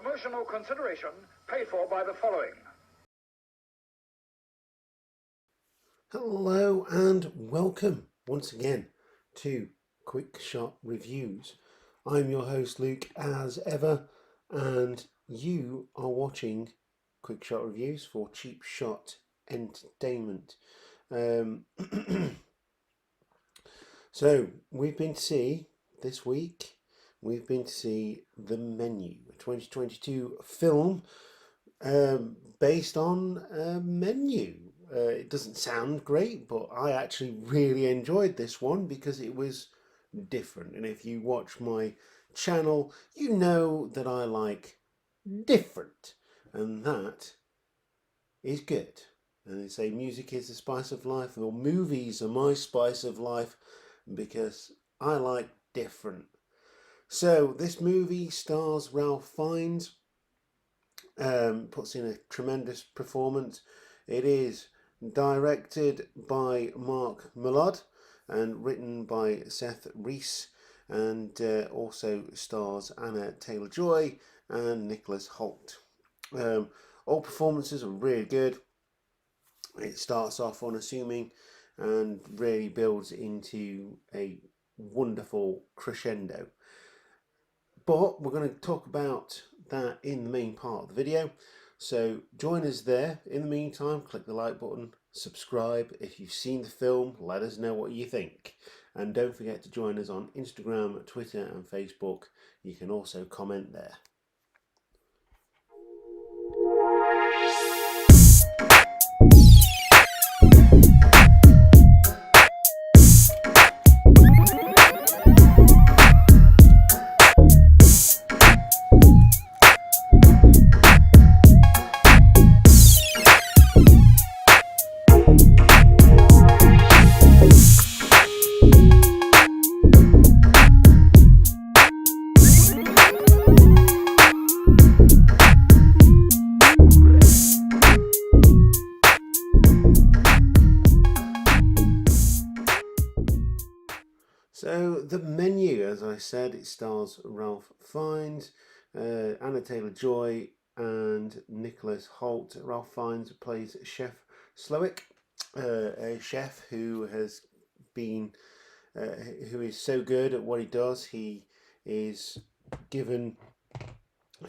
Promotional consideration paid for by the following. Hello and welcome once again to Quick Shot Reviews. I'm your host Luke as ever, and you are watching Quick Shot Reviews for Cheap Shot Entertainment. So we've been to see this week, we've been to see The Menu, a 2022 film based on a menu. It doesn't sound great, but I actually really enjoyed this one because it was different. And if you watch my channel, you know that I like different, and that is good. And they say music is the spice of life, or movies are my spice of life because I like different. So this movie stars Ralph Fiennes, puts in a tremendous performance. It is directed by Mark Millard and written by Seth Reese, and also stars Anna Taylor-Joy and Nicholas Hoult. All performances are really good. It starts off unassuming and really builds into a wonderful crescendo. But we're going to talk about that in the main part of the video. So join us there. In the meantime, click the like button, subscribe. If you've seen the film, let us know what you think. And don't forget to join us on Instagram, Twitter and Facebook. You can also comment there. So The Menu, as I said, it stars Ralph Fiennes, Anna Taylor-Joy and Nicholas Hoult. Ralph Fiennes plays Chef Slowick, a chef who has been, who is so good at what he does. He is given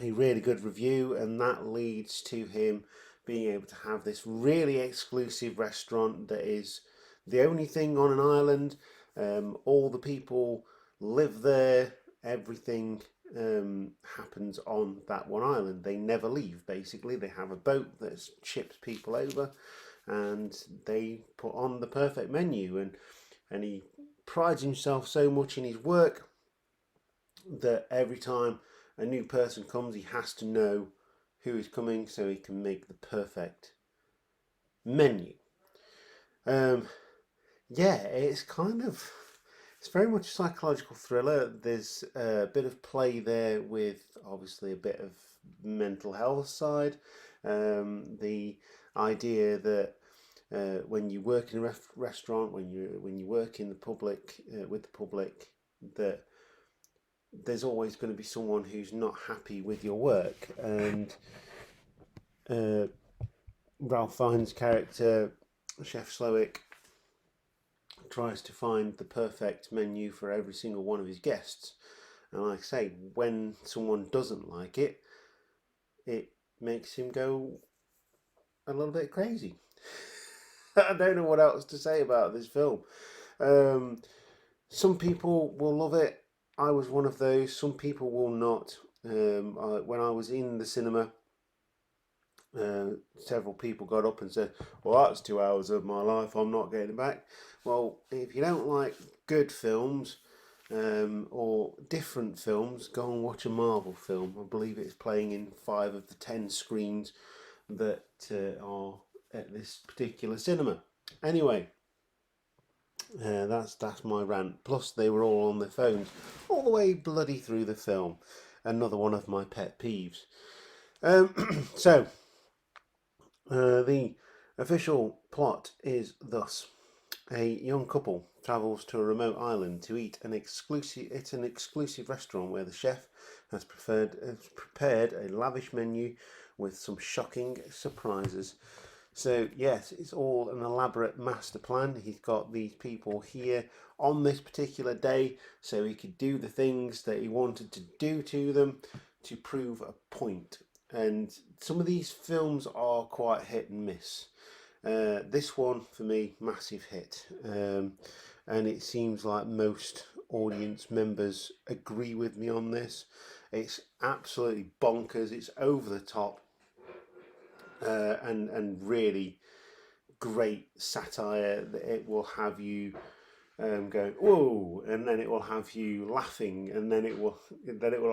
a really good review, and that leads to him being able to have this really exclusive restaurant that is the only thing on an island. All the people live there. Everything happens on that one island. They never leave, basically. They have a boat that ships people over, and they put on the perfect menu. And he prides himself so much in his work that every time a new person comes, he has to know who is coming so he can make the perfect menu. Yeah, it's very much a psychological thriller. There's a bit of play there with obviously a bit of mental health side. The idea that when you work in a restaurant, when you work in the public, with the public, that there's always going to be someone who's not happy with your work. And Ralph Fiennes' character, Chef Slowick, tries to find the perfect menu for every single one of his guests. And like I say, when someone doesn't like it, it makes him go a little bit crazy. I don't know what else to say about this film. Some people will love it. I was one of those. Some people will not. When I was in the cinema, several people got up and said, well, that's 2 hours of my life, I'm not getting it back. Well, if you don't like good films or different films, go and watch a Marvel film. I believe it's playing in 5 of the 10 screens that are at this particular cinema. Anyway, that's my rant. Plus they were all on their phones all the way bloody through the film. Another one of my pet peeves. So the official plot is thus: a young couple travels to a remote island to eat at an exclusive restaurant where the chef has prepared a lavish menu with some shocking surprises. So yes, it's all an elaborate master plan. He's got these people here on this particular day so he could do the things that he wanted to do to them to prove a point. And some of these films are quite hit and miss. This one, for me, massive hit. And it seems like most audience members agree with me on this. It's absolutely bonkers. It's over the top. And really great satire. That it will have you going whoa, and then it will have you laughing, and then it will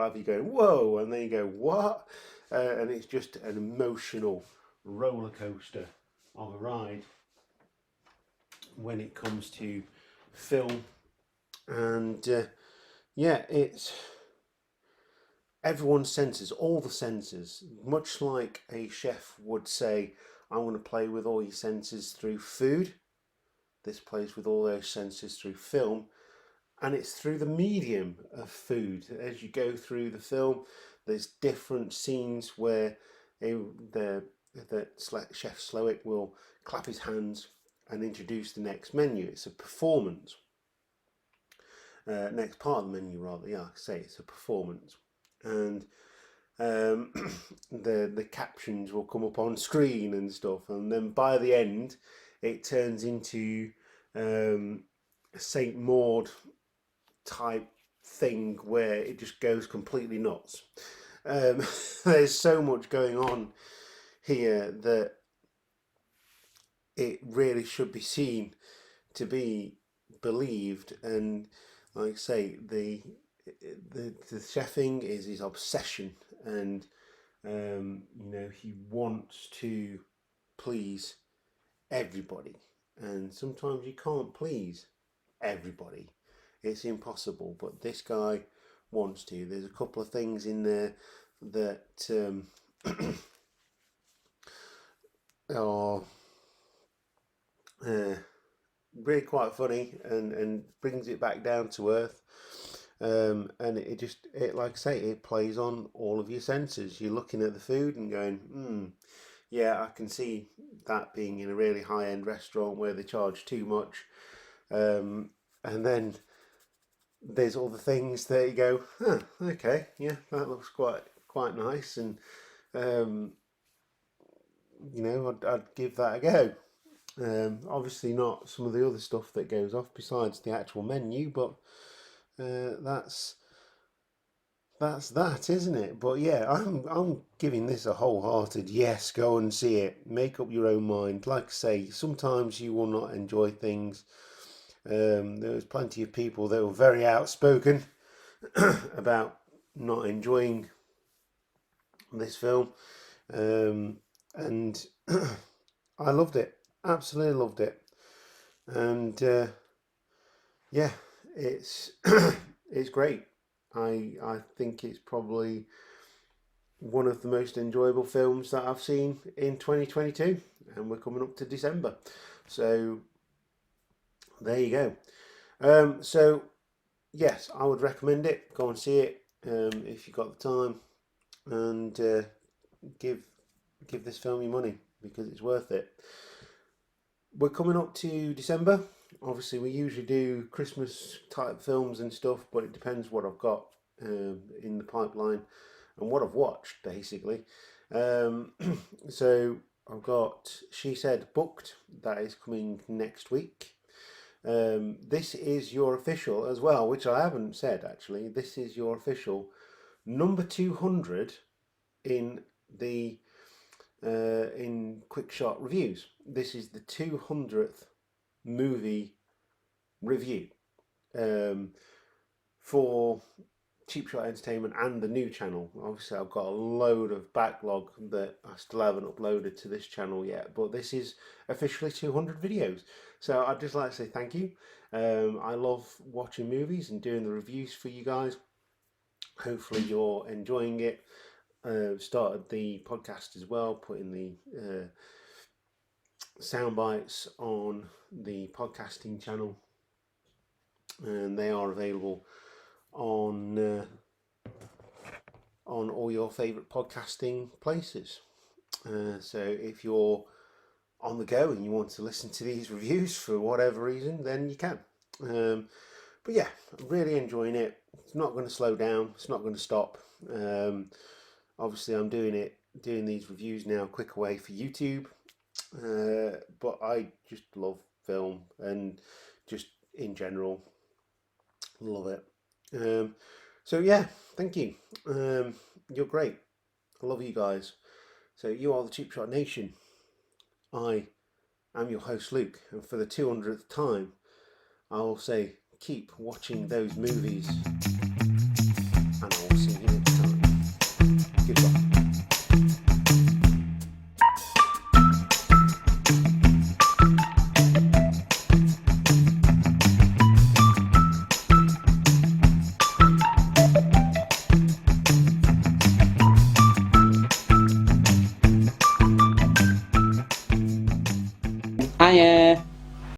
have you going whoa, and then you go what, and it's just an emotional roller coaster of a ride when it comes to film. And yeah, it's everyone's senses, all the senses, much like a chef would say, I want to play with all your senses through food. This plays with all those senses through film, and it's through the medium of food. As you go through the film, there's different scenes where the Chef Slowick will clap his hands and introduce the next menu. It's a performance. Next part of the menu, rather. Yeah, I say it's a performance. And the captions will come up on screen and stuff, and then by the end it turns into a Saint Maud type thing where it just goes completely nuts. There's so much going on here that it really should be seen to be believed. And like I say, the chefing is his obsession, and he wants to please everybody, and sometimes you can't please everybody. It's impossible, but this guy wants to. There's a couple of things in there that are really quite funny, and brings it back down to earth. And it like I say, it plays on all of your senses. You're looking at the food and going, yeah, I can see that being in a really high-end restaurant where they charge too much. And then there's all the things that you go, okay, yeah, that looks quite nice, and I'd give that a go. Obviously not some of the other stuff that goes off besides the actual menu, but that's that, isn't it? But yeah, I'm giving this a wholehearted yes. Go and see it. Make up your own mind. Like I say, sometimes you will not enjoy things. There was plenty of people that were very outspoken about not enjoying this film, and I loved it. Absolutely loved it. And yeah, it's it's great. I think it's probably one of the most enjoyable films that I've seen in 2022, and we're coming up to December, so there you go. So yes, I would recommend it. Go and see it if you've got the time, and give this film your money, because it's worth it. We're coming up to December. Obviously, we usually do Christmas type films and stuff, but it depends what I've got in the pipeline and what I've watched, basically. So I've got She Said booked. That is coming next week. This is your official as well, which I haven't said actually. This is your official number 200 in the in Quick Shot Reviews. This is the 200th movie review for Cheap Shot Entertainment and the new channel. Obviously, I've got a load of backlog that I still haven't uploaded to this channel yet, but this is officially 200 videos. So I'd just like to say thank you. I love watching movies and doing the reviews for you guys. Hopefully you're enjoying it. Started the podcast as well, putting the sound bites on the podcasting channel, and they are available on on all your favourite podcasting places. So if you're on the go and you want to listen to these reviews for whatever reason, then you can. But yeah, I'm really enjoying it. It's not going to slow down. It's not going to stop. Obviously, I'm doing these reviews now quick away for YouTube. But I just love film and just in general love it. So yeah, thank you. You're great. I love you guys. So you are the Cheap Shot Nation. I am your host Luke, and for the 200th time, I will say keep watching those movies, and I will see you next time. Goodbye. Hiya.